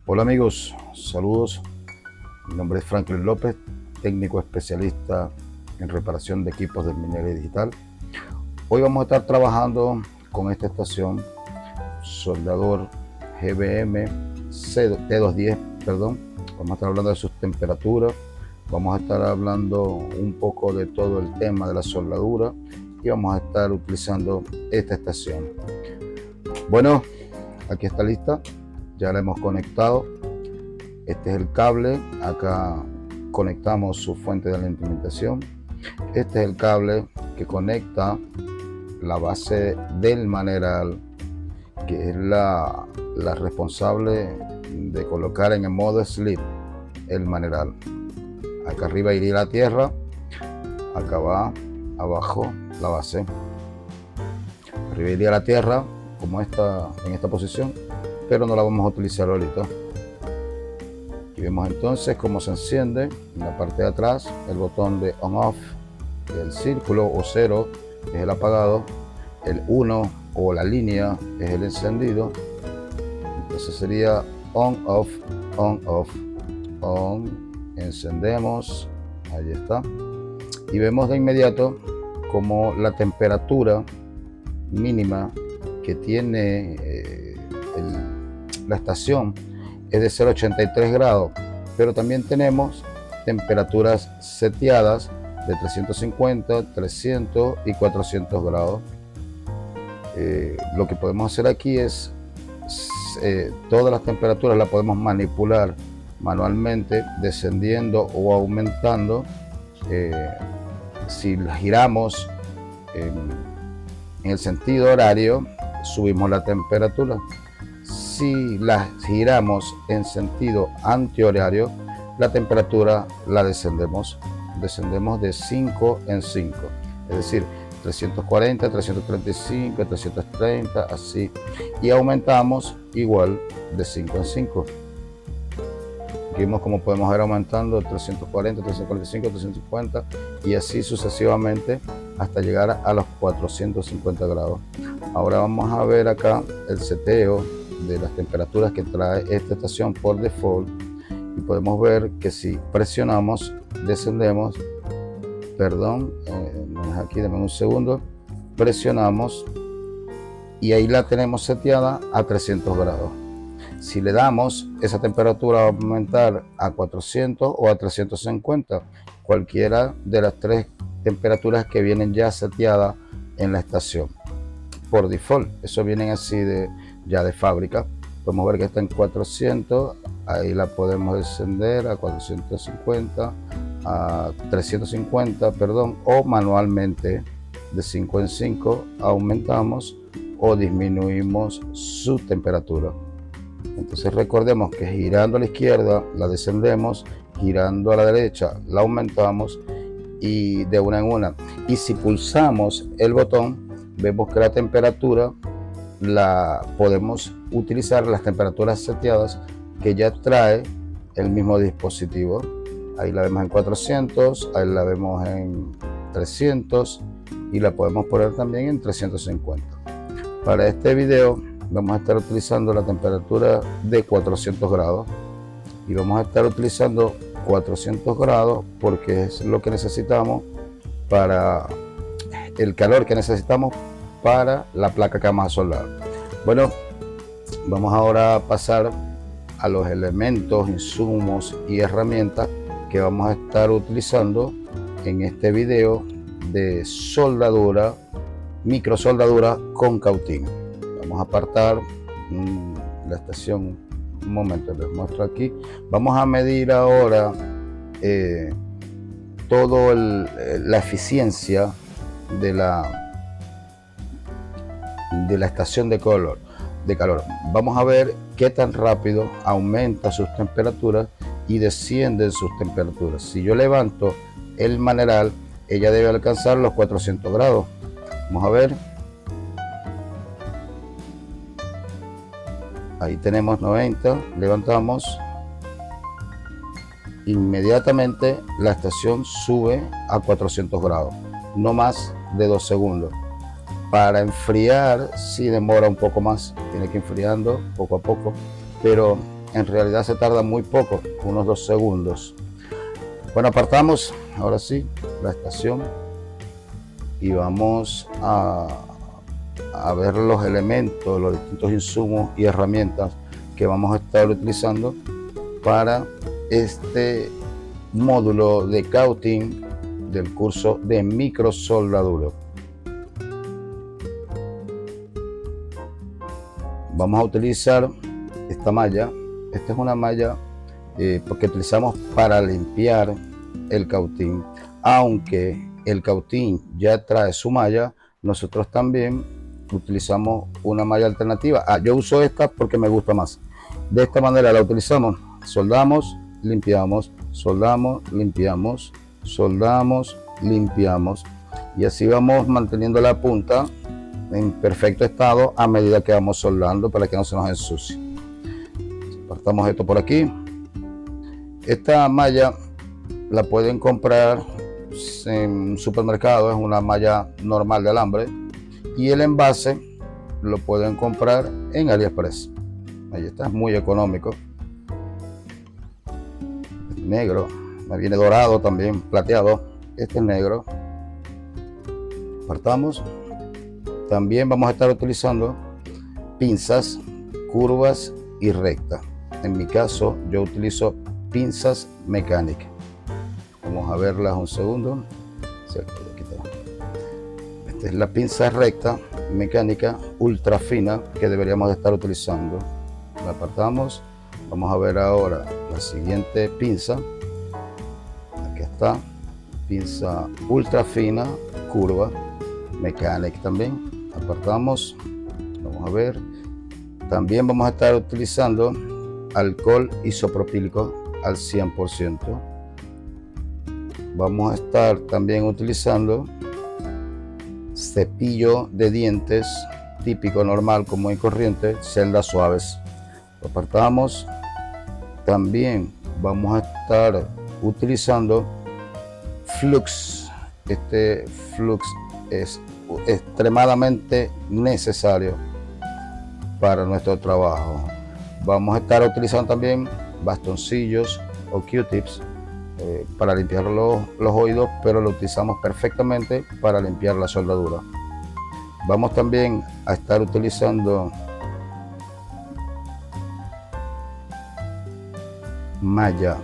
Hola amigos, saludos. Mi nombre es Franklin López, técnico especialista en reparación de equipos de minería digital. Hoy vamos a estar trabajando con esta estación soldador GBM T210, perdón. Vamos a estar hablando de sus temperaturas, vamos a estar hablando un poco de todo el tema de la soldadura y vamos a estar utilizando esta estación. Bueno, aquí está lista. Ya la hemos conectado. Este es el cable. Acá conectamos su fuente de alimentación. Este es el cable que conecta la base del maneral, que es la responsable de colocar en el modo sleep el maneral. Acá arriba iría la tierra, acá va abajo la base. Arriba iría la tierra como esta, en esta posición, pero no la vamos a utilizar ahorita. Aquí vemos entonces cómo se enciende en la parte de atrás el botón de on off, el círculo o 0 es el apagado, el 1 o la línea es el encendido. Entonces sería on off, on off, on, encendemos, ahí está, y vemos de inmediato como la temperatura mínima que tiene la estación es de 0,83 grados, pero también tenemos temperaturas seteadas de 350, 300 y 400 grados. Lo que podemos hacer aquí es todas las temperaturas las podemos manipular manualmente, descendiendo o aumentando. Si las giramos en el sentido horario, subimos la temperatura. Si las giramos en sentido antihorario, la temperatura la descendemos de 5 en 5, es decir, 340, 335, 330, así, y aumentamos igual de 5 en 5. Vimos cómo podemos ir aumentando 340, 345, 350 y así sucesivamente hasta llegar a los 450 grados. Ahora vamos a ver acá el seteo de las temperaturas que trae esta estación por default y podemos ver que si presionamos, descendemos, perdón, aquí dame un segundo, presionamos y ahí la tenemos seteada a 300 grados. Si le damos, esa temperatura va a aumentar a 400 o a 350, cualquiera de las tres temperaturas que vienen ya seteadas en la estación por default. Eso vienen así ya de fábrica. Podemos ver que está en 400, ahí la podemos descender a 450, a 350, perdón, o manualmente de 5 en 5 aumentamos o disminuimos su temperatura. Entonces recordemos que girando a la izquierda la descendemos, girando a la derecha la aumentamos y de una en una. Y si pulsamos el botón, vemos que la temperatura la podemos utilizar las temperaturas seteadas que ya trae el mismo dispositivo. Ahí la vemos en 400, ahí la vemos en 300 y la podemos poner también en 350. Para este video vamos a estar utilizando la temperatura de 400 grados y vamos a estar utilizando 400 grados porque es lo que necesitamos para el calor que necesitamos para la placa que vamos a soldar. Bueno, vamos ahora a pasar a los elementos, insumos y herramientas que vamos a estar utilizando en este video de soldadura, microsoldadura con cautín. Vamos a apartar la estación un momento, les muestro aquí. Vamos a medir ahora toda la eficiencia de la estación de calor. Vamos a ver qué tan rápido aumenta sus temperaturas y descienden sus temperaturas. Si yo levanto el maneral, ella debe alcanzar los 400 grados. Vamos a ver. Ahí tenemos 90, levantamos. Inmediatamente la estación sube a 400 grados, no más de 2 segundos. Para enfriar sí demora un poco más, tiene que ir enfriando poco a poco, pero en realidad se tarda muy poco, unos 2 segundos. Bueno, apartamos ahora sí la estación y vamos a ver los elementos, los distintos insumos y herramientas que vamos a estar utilizando para este módulo de cautín del curso de microsoldadura. Vamos a utilizar esta malla. Esta es una malla porque utilizamos para limpiar el cautín. Aunque el cautín ya trae su malla, nosotros también utilizamos una malla alternativa. Yo uso esta porque me gusta más. De esta manera la utilizamos. Soldamos, limpiamos, soldamos, limpiamos, soldamos, limpiamos. Y así vamos manteniendo la punta en perfecto estado a medida que vamos soldando para que no se nos ensucie. Apartamos esto por aquí. Esta malla la pueden comprar en un supermercado, es una malla normal de alambre, y el envase lo pueden comprar en AliExpress. Ahí está, es muy económico. Negro, me viene dorado también, plateado. Este es negro. Apartamos. También vamos a estar utilizando pinzas curvas y rectas. En mi caso, yo utilizo pinzas mecánicas. Vamos a verlas un segundo. Esta es la pinza recta mecánica ultra fina que deberíamos de estar utilizando. La apartamos. Vamos a ver ahora la siguiente pinza. Aquí está. Pinza ultra fina, curva, mecánica también. Apartamos. Vamos a ver. También vamos a estar utilizando alcohol isopropílico al 100%. Vamos a estar también utilizando cepillo de dientes típico, normal, común y corriente, celdas suaves. Lo apartamos. También vamos a estar utilizando flux. Este flux es extremadamente necesario para nuestro trabajo. Vamos a estar utilizando también bastoncillos o Q-tips para limpiar los oídos, pero lo utilizamos perfectamente para limpiar la soldadura. Vamos también a estar utilizando malla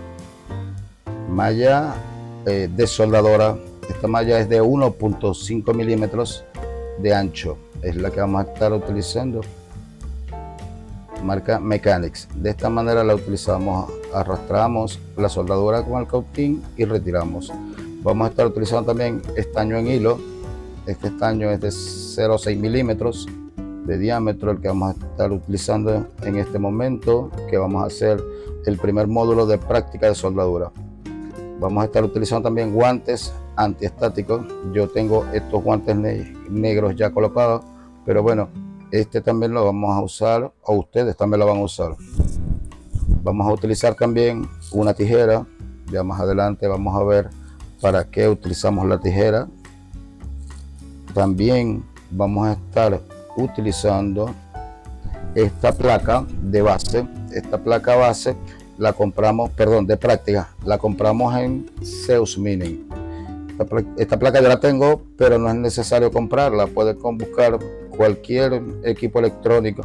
de soldadora. Esta malla es de 1.5 milímetros de ancho, es la que vamos a estar utilizando, marca Mechanics. De esta manera la utilizamos, arrastramos la soldadura con el cautín y retiramos. Vamos a estar utilizando también estaño en hilo. Este estaño es de 0,6 milímetros de diámetro, el que vamos a estar utilizando en este momento, que vamos a hacer el primer módulo de práctica de soldadura. Vamos a estar utilizando también guantes antiestáticos. Yo tengo estos guantes negros ya colocados, pero bueno, este también lo vamos a usar, o ustedes también lo van a usar. Vamos a utilizar también una tijera. Ya más adelante vamos a ver para qué utilizamos la tijera. También vamos a estar utilizando esta placa de base. Esta placa base la compramos, perdón, de práctica, la compramos en Zeus Mining. Esta placa yo la tengo, pero no es necesario comprarla. Puedes buscar cualquier equipo electrónico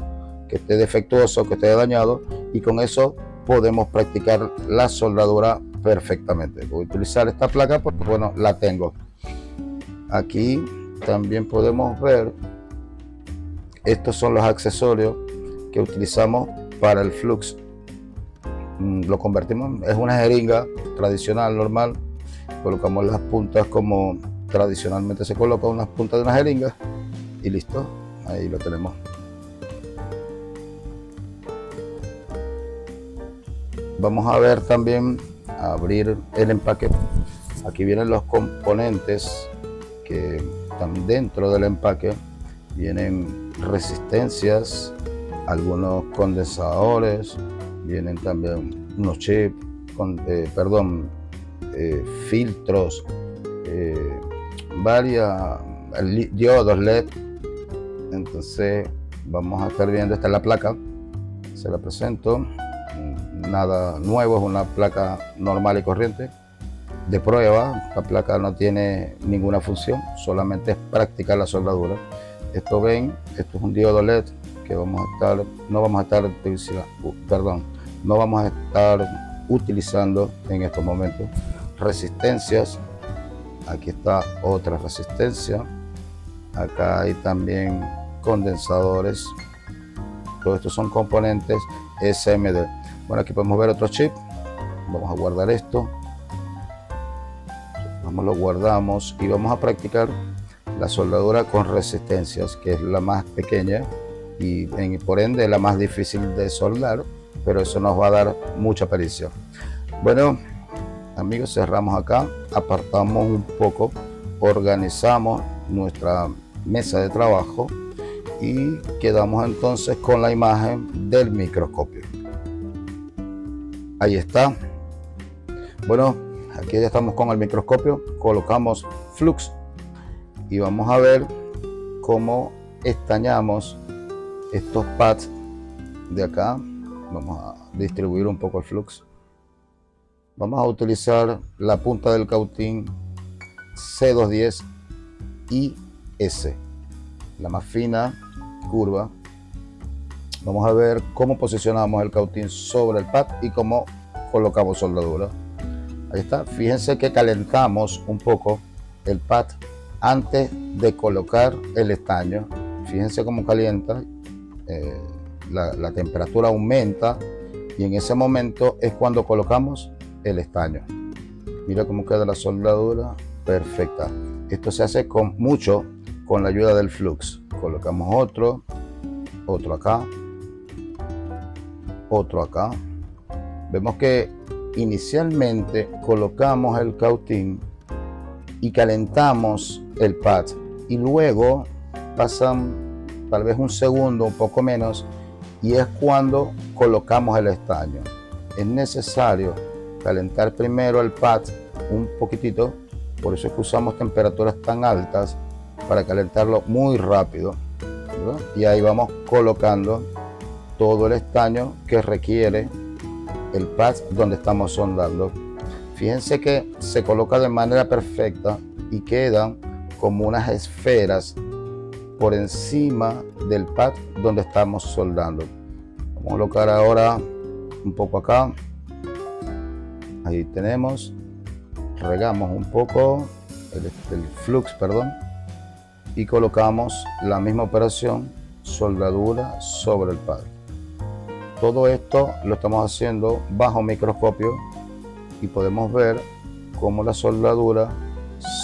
que esté defectuoso, que esté dañado, y con eso podemos practicar la soldadura perfectamente. Voy a utilizar esta placa porque, bueno, la tengo. Aquí también podemos ver, estos son los accesorios que utilizamos para el flux. Lo convertimos, es una jeringa tradicional, normal. Colocamos las puntas como tradicionalmente se colocan unas puntas de una jeringa y listo, ahí lo tenemos. Vamos a ver también, a abrir el empaque. Aquí vienen los componentes que están dentro del empaque. Vienen resistencias, algunos condensadores, vienen también unos chips, filtros, diodos LED. Entonces vamos a estar viendo, esta es la placa, se la presento. nada nuevo, es una placa normal y corriente de prueba. La placa no tiene ninguna función, solamente es practicar la soldadura. Esto ven, esto es un diodo LED que no vamos a estar utilizando en estos momentos. Resistencias, aquí está otra resistencia, acá hay también condensadores. Todos estos son componentes SMD. Bueno, aquí podemos ver otro chip. Vamos a guardar esto, lo guardamos y vamos a practicar la soldadura con resistencias, que es la más pequeña y por ende la más difícil de soldar, pero eso nos va a dar mucha pericia. Bueno, amigos, cerramos acá, apartamos un poco, organizamos nuestra mesa de trabajo y quedamos entonces con la imagen del microscopio. Ahí está. Bueno, aquí ya estamos con el microscopio, colocamos flux y vamos a ver cómo estañamos estos pads de acá. Vamos a distribuir un poco el flux. Vamos a utilizar la punta del cautín C210 IS, la más fina, curva. Vamos a ver cómo posicionamos el cautín sobre el pad y cómo colocamos soldadura. Ahí está. Fíjense que calentamos un poco el pad antes de colocar el estaño. Fíjense cómo calienta, la temperatura aumenta y en ese momento es cuando colocamos el estaño. Mira cómo queda la soldadura, perfecta. Esto se hace con la ayuda del flux. Colocamos otro acá, otro acá. Vemos que inicialmente colocamos el cautín y calentamos el pad y luego pasan tal vez un segundo, un poco menos, y es cuando colocamos el estaño. Es necesario calentar primero el pad un poquitito, por eso es que usamos temperaturas tan altas para calentarlo muy rápido, ¿verdad? Y ahí vamos colocando todo el estaño que requiere el pad donde estamos soldando. Fíjense que se coloca de manera perfecta y quedan como unas esferas por encima del pad donde estamos soldando. Vamos a colocar ahora un poco acá. Ahí tenemos. Regamos un poco el flux, y colocamos la misma operación, soldadura sobre el pad. Todo esto lo estamos haciendo bajo microscopio y podemos ver cómo la soldadura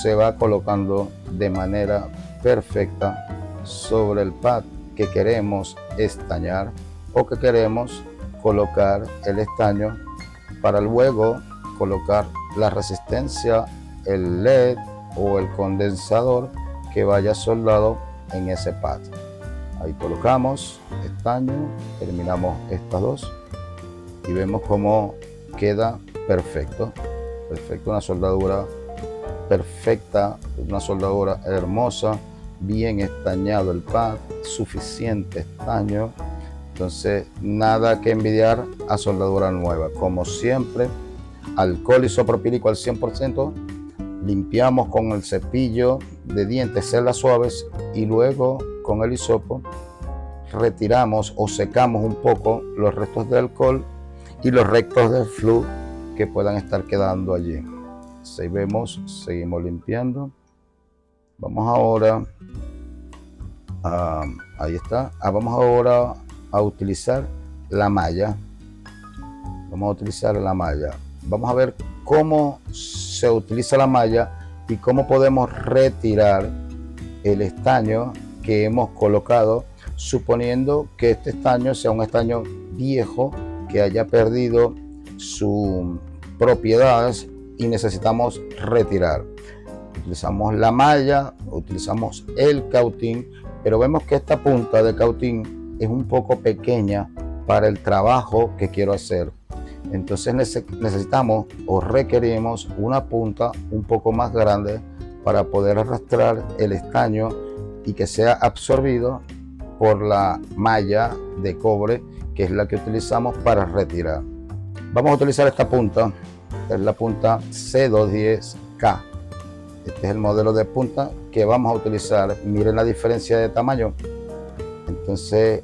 se va colocando de manera perfecta sobre el pad que queremos estañar o que queremos colocar el estaño para luego colocar la resistencia, el LED o el condensador que vaya soldado en ese pad. Ahí colocamos estaño, terminamos estas dos y vemos cómo queda perfecto, una soldadura perfecta, una soldadura hermosa, bien estañado el pad, suficiente estaño. Entonces nada que envidiar a soldadura nueva. Como siempre, alcohol isopropílico al 100%, limpiamos con el cepillo de dientes celdas suaves y luego con el hisopo retiramos o secamos un poco los restos de alcohol y los restos de flux que puedan estar quedando allí. Si vemos, seguimos limpiando. Vamos ahora ahí está. Vamos ahora a utilizar la malla. Vamos a ver cómo se utiliza la malla y cómo podemos retirar el estaño que hemos colocado, suponiendo que este estaño sea un estaño viejo que haya perdido sus propiedades y necesitamos retirar. Utilizamos la malla, utilizamos el cautín, pero vemos que esta punta de cautín es un poco pequeña para el trabajo que quiero hacer. Entonces necesitamos o requerimos una punta un poco más grande para poder arrastrar el estaño y que sea absorbido por la malla de cobre, que es la que utilizamos para retirar. Vamos a utilizar esta punta, que es la punta C210K. Este es el modelo de punta que vamos a utilizar. Miren la diferencia de tamaño. Entonces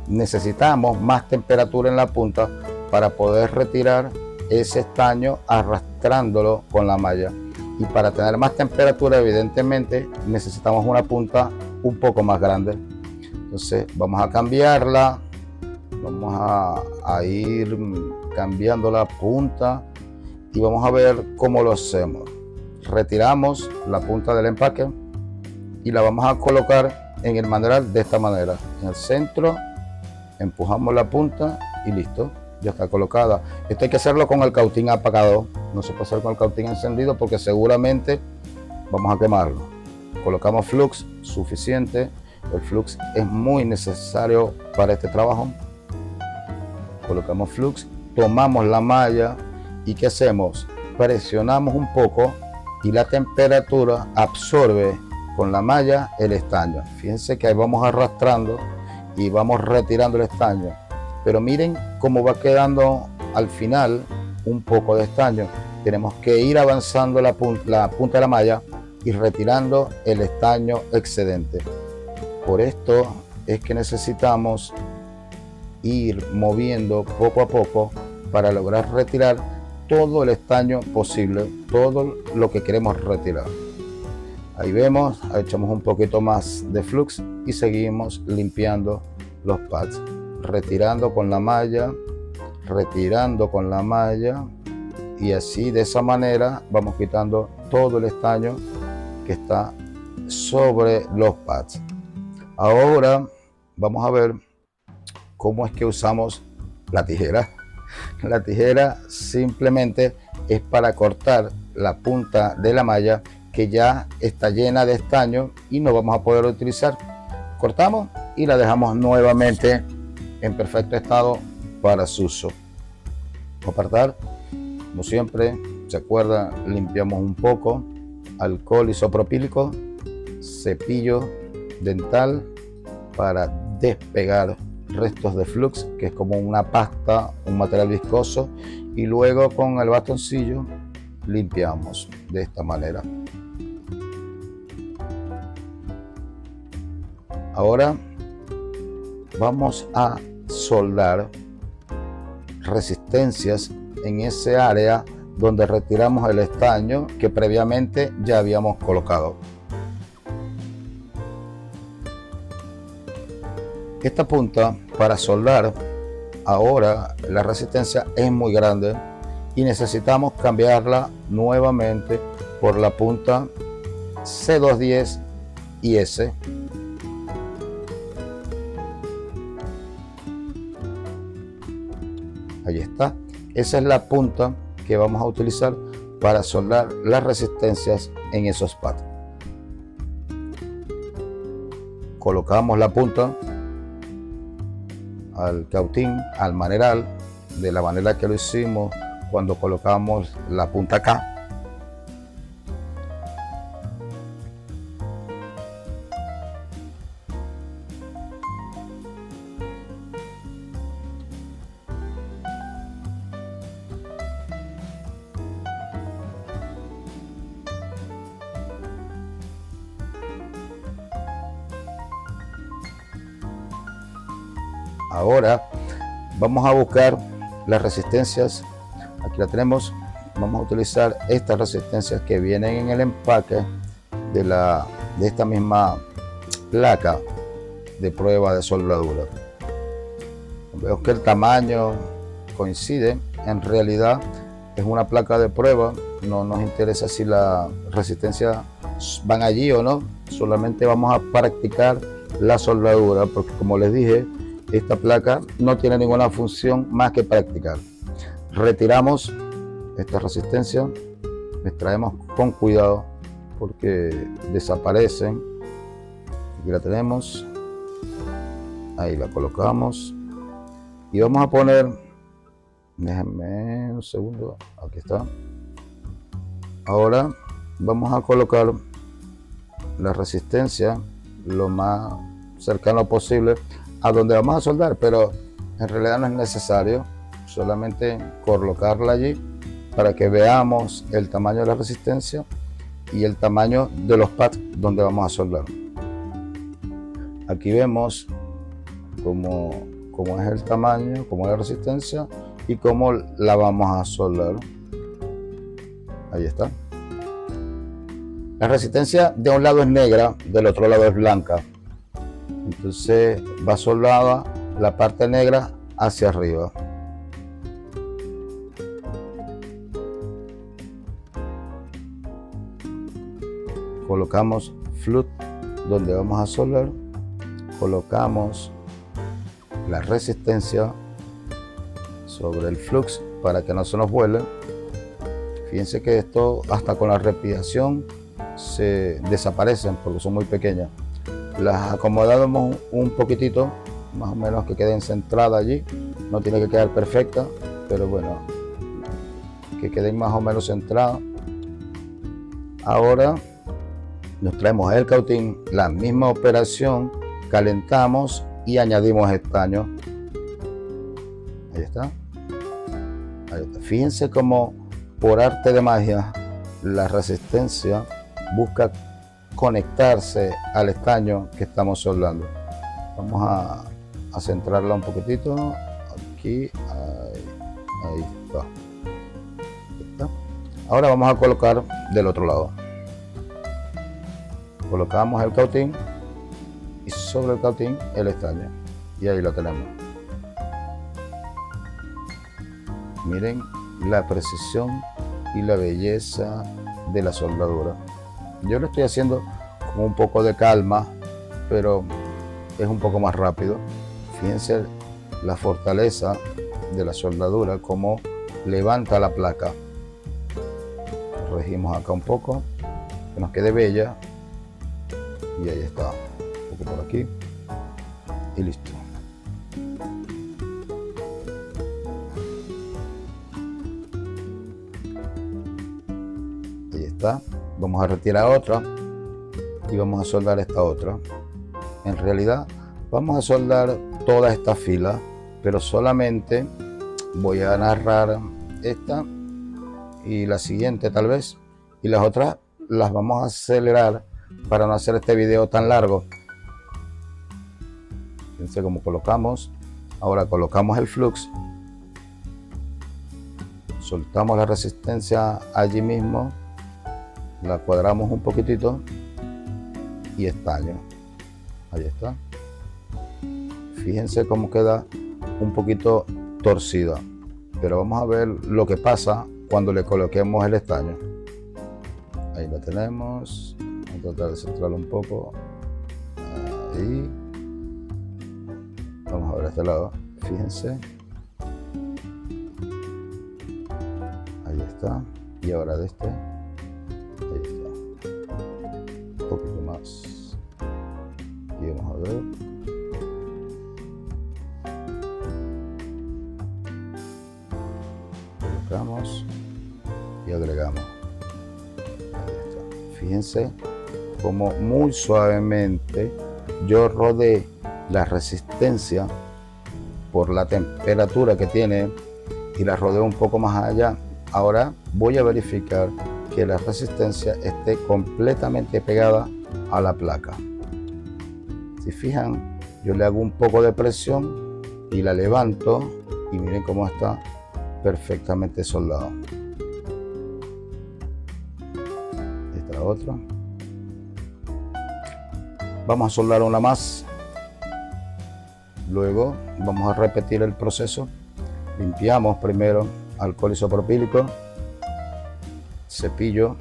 necesitamos más temperatura en la punta para poder retirar ese estaño arrastrándolo con la malla. Y para tener más temperatura, evidentemente, necesitamos una punta un poco más grande. Entonces vamos a cambiarla. Vamos a ir cambiando la punta y vamos a ver cómo lo hacemos. Retiramos la punta del empaque y la vamos a colocar en el manual de esta manera. En el centro, empujamos la punta y listo, ya está colocada. Esto hay que hacerlo con el cautín apagado, no se puede hacer con el cautín encendido porque seguramente vamos a quemarlo. Colocamos flux suficiente, el flux es muy necesario para este trabajo. Colocamos flux, tomamos la malla y ¿qué hacemos? Presionamos un poco y la temperatura absorbe con la malla el estaño. Fíjense que ahí vamos arrastrando y vamos retirando el estaño. Pero miren cómo va quedando al final un poco de estaño. Tenemos que ir avanzando la punta de la malla y retirando el estaño excedente. Por esto es que necesitamos ir moviendo poco a poco para lograr retirar todo el estaño posible, todo lo que queremos retirar. Ahí vemos, echamos un poquito más de flux y seguimos limpiando los pads, retirando con la malla, y así de esa manera vamos quitando todo el estaño que está sobre los pads. Ahora vamos a ver cómo es que usamos la tijera. La tijera simplemente es para cortar la punta de la malla que ya está llena de estaño y no vamos a poder utilizar. Cortamos y la dejamos nuevamente en perfecto estado para su uso. Apartar, como siempre, se acuerda, limpiamos un poco, alcohol isopropílico, cepillo dental para despegar restos de flux, que es como una pasta, un material viscoso, y luego con el bastoncillo limpiamos de esta manera. Ahora vamos a soldar resistencias en ese área donde retiramos el estaño que previamente ya habíamos colocado. Esta punta para soldar, ahora la resistencia es muy grande y necesitamos cambiarla nuevamente por la punta C210 y S. Ahí está. Esa es la punta que vamos a utilizar para soldar las resistencias en esos pads. Colocamos la punta al cautín, al maneral, de la manera que lo hicimos cuando colocamos la punta K. Ahora vamos a buscar las resistencias. Aquí la tenemos. Vamos a utilizar estas resistencias que vienen en el empaque de esta misma placa de prueba de soldadura. Veo que el tamaño coincide. En realidad es una placa de prueba. No nos interesa si las resistencias van allí o no. Solamente vamos a practicar la soldadura, porque como les dije, esta placa no tiene ninguna función más que practicar. Retiramos esta resistencia, extraemos con cuidado porque desaparecen. Aquí la tenemos, ahí la colocamos y vamos a poner, déjenme un segundo, aquí está. Ahora vamos a colocar la resistencia lo más cercano posible a donde vamos a soldar, pero en realidad no es necesario, solamente colocarla allí para que veamos el tamaño de la resistencia y el tamaño de los pads donde vamos a soldar. Aquí vemos cómo es el tamaño, cómo es la resistencia y cómo la vamos a soldar. Ahí está. La resistencia de un lado es negra, del otro lado es blanca. Entonces va soldada la parte negra hacia arriba. Colocamos flux donde vamos a soldar, colocamos la resistencia sobre el flux para que no se nos vuele. Fíjense que esto hasta con la respiración se desaparecen porque son muy pequeñas. Las acomodamos un poquitito, más o menos que queden centradas allí. No tiene que quedar perfecta, pero bueno, que queden más o menos centradas. Ahora nos traemos el cautín, la misma operación, calentamos y añadimos estaño. Ahí está. Ahí está. Fíjense cómo por arte de magia la resistencia busca conectarse al estaño que estamos soldando. Vamos a centrarla un poquitito. Aquí, ahí está. Ahí está. Ahora vamos a colocar del otro lado. Colocamos el cautín y sobre el cautín el estaño. Y ahí lo tenemos. Miren la precisión y la belleza de la soldadura. Yo lo estoy haciendo con un poco de calma, pero es un poco más rápido. Fíjense la fortaleza de la soldadura, cómo levanta la placa. Corregimos acá un poco, que nos quede bella. Y ahí está, un poco por aquí y listo. Ahí está. Vamos a retirar otra y vamos a soldar esta otra. En realidad vamos a soldar toda esta fila, pero solamente voy a narrar esta y la siguiente tal vez, y las otras las vamos a acelerar para no hacer este video tan largo. Fíjense cómo colocamos. Ahora colocamos el flux, soltamos la resistencia allí mismo, la cuadramos un poquitito y estaño. Ahí está. Fíjense cómo queda un poquito torcida, pero vamos a ver lo que pasa cuando le coloquemos el estaño. Ahí lo tenemos. Vamos a tratar de centrarlo un poco. Ahí. Vamos a ver este lado. Fíjense. Ahí está. Y ahora de este. Ahí está. Un poquito más. Y vamos a ver. Colocamos y agregamos. Fíjense como muy suavemente yo rodé la resistencia por la temperatura que tiene y la rodeo un poco más allá. Ahora voy a verificar que la resistencia esté completamente pegada a la placa. Si fijan, yo le hago un poco de presión y la levanto y miren cómo está perfectamente soldado. Otra. Vamos a soldar una más. Luego vamos a repetir el proceso. Limpiamos primero alcohol isopropílico, cepillo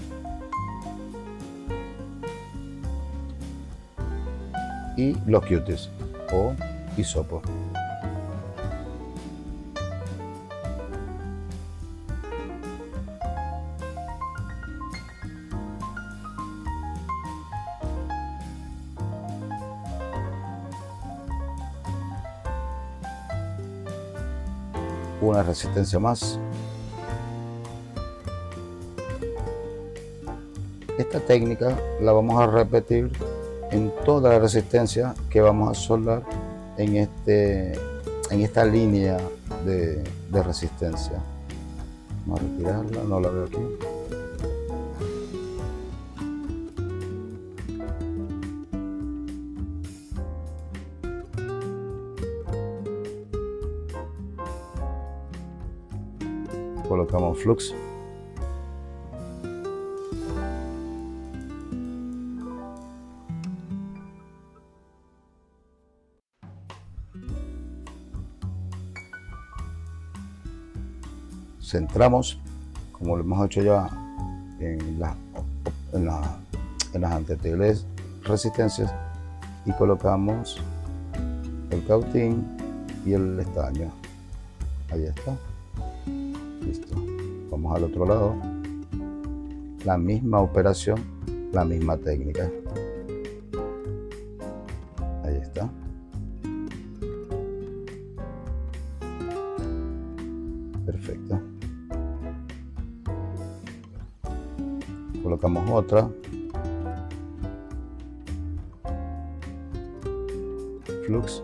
y los cutis o hisopo. Una resistencia más. Esta técnica la vamos a repetir en toda la resistencia que vamos a soldar en esta línea de resistencia. Vamos a retirarla, no la veo aquí. Colocamos flux. Centramos, como lo hemos hecho ya en las anteriores resistencias, y colocamos el cautín y el estaño. Ahí está. Listo. Vamos al otro lado. La misma operación, la misma técnica. Ahí está. Perfecto. Colocamos otra. Flux.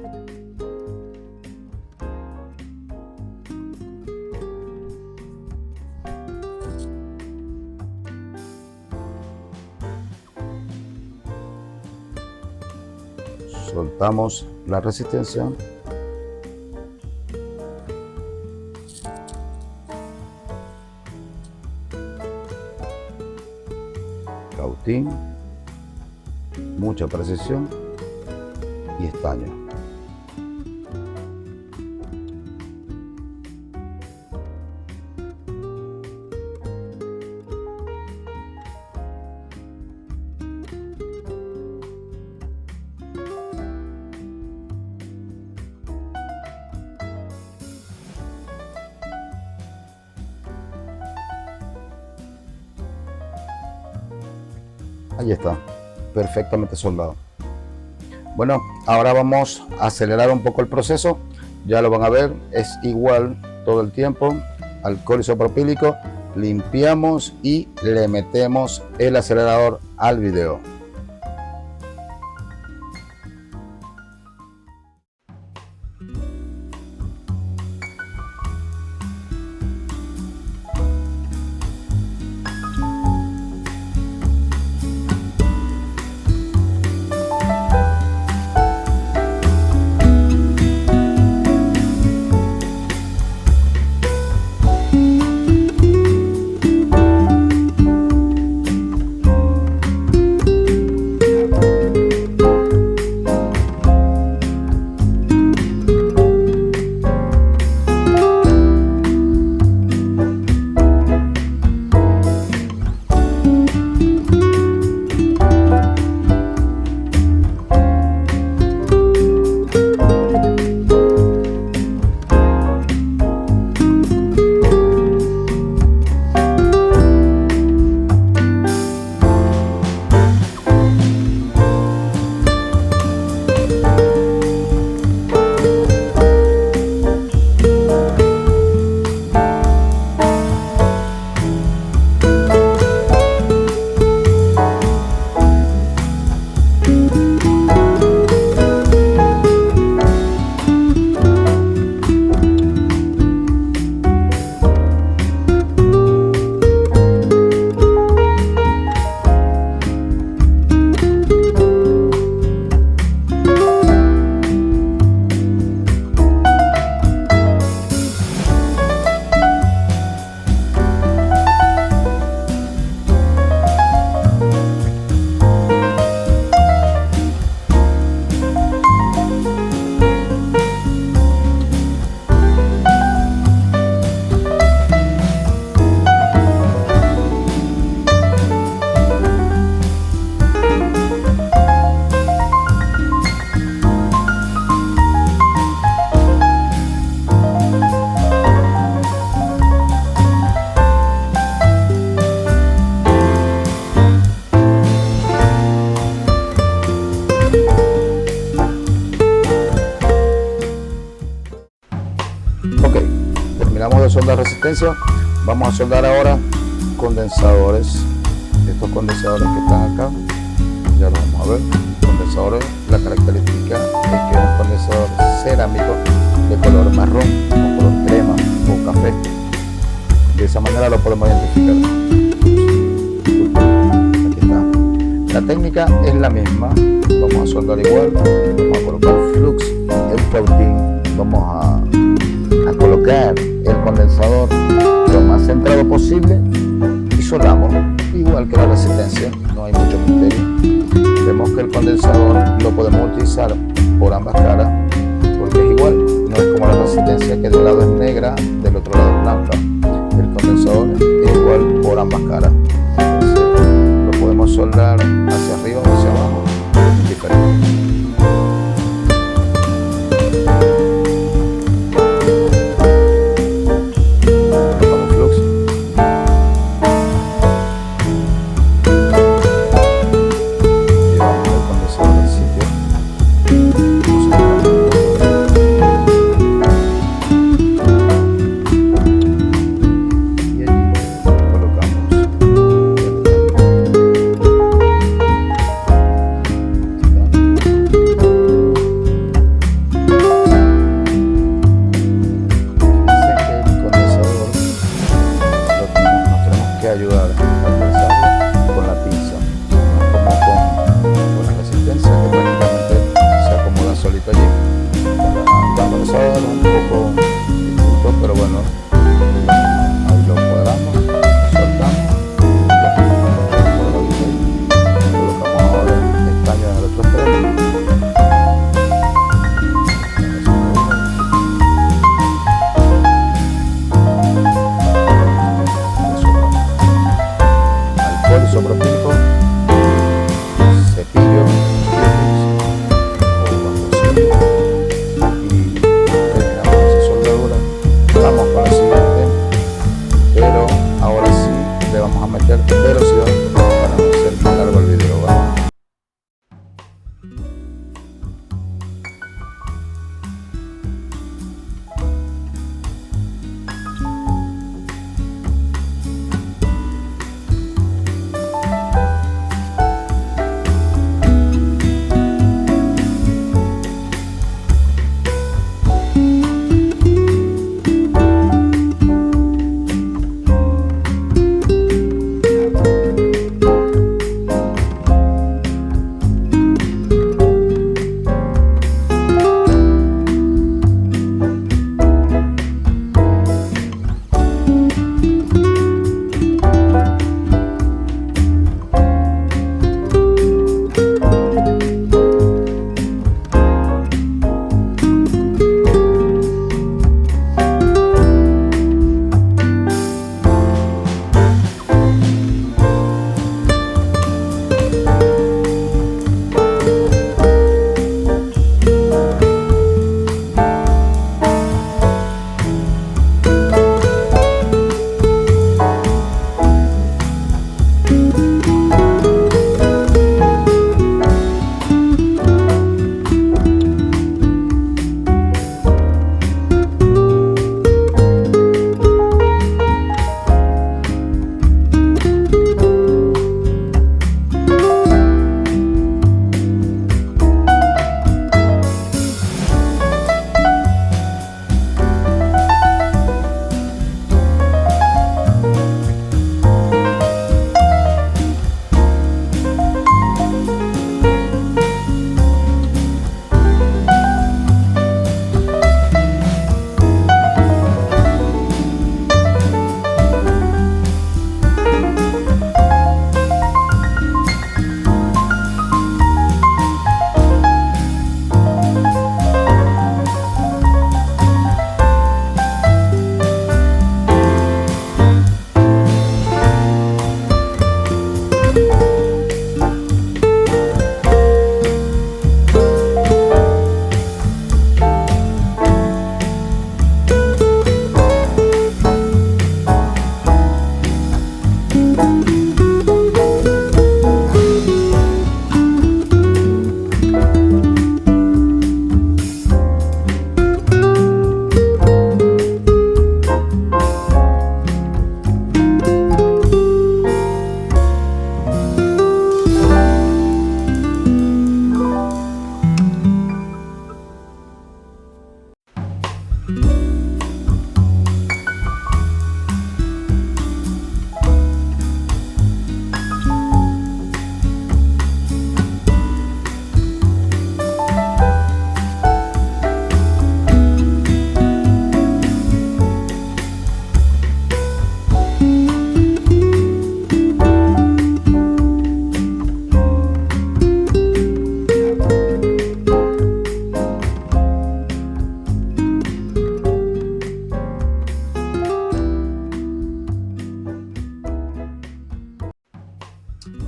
Soltamos la resistencia. Cautín, mucha precisión y estaño. Ahí está, perfectamente soldado. Bueno, ahora vamos a acelerar un poco el proceso. Ya lo van a ver, es igual todo el tiempo. Alcohol isopropílico, limpiamos y le metemos el acelerador al video. Ok, terminamos de soldar resistencia. Vamos a soldar ahora condensadores. Estos condensadores que están acá, ya los vamos a ver. Condensadores, la característica es que es un condensador cerámico de color marrón o color crema. o café. De esa manera lo podemos identificar. Aquí está. La técnica es la misma. Vamos a soldar igual. Vamos a colocar flux, el floating. Vamos a colocar el condensador lo más centrado posible y soldamos igual que la resistencia. No hay mucho misterio. Vemos que el condensador lo podemos utilizar por ambas caras porque es igual. No es como la resistencia que de un lado es negra, del otro lado es blanca. El condensador es igual por ambas caras. Entonces, lo podemos soldar hacia arriba o hacia abajo, diferente. Colocamos flux. Llevamos el condensador al sitio.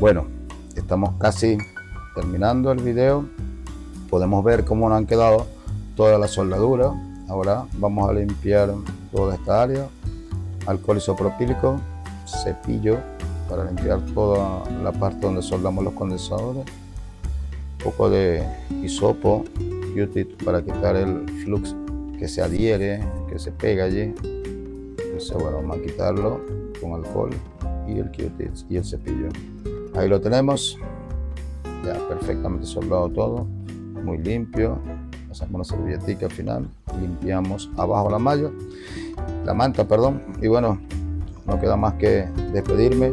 Bueno, estamos casi terminando el video. Podemos ver cómo nos han quedado todas las soldaduras. Ahora vamos a limpiar toda esta área. Alcohol isopropílico, cepillo para limpiar toda la parte donde soldamos los condensadores, un poco de hisopo, Q-tip para quitar el flux que se adhiere, que se pega allí. Entonces, bueno, vamos a quitarlo con alcohol y el Q-tip y el cepillo. Ahí lo tenemos, ya perfectamente soldado todo, muy limpio. Hacemos una servilletica al final, limpiamos abajo la manta, y bueno, no queda más que despedirme,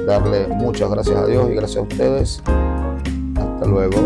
darle muchas gracias a Dios y gracias a ustedes. Hasta luego.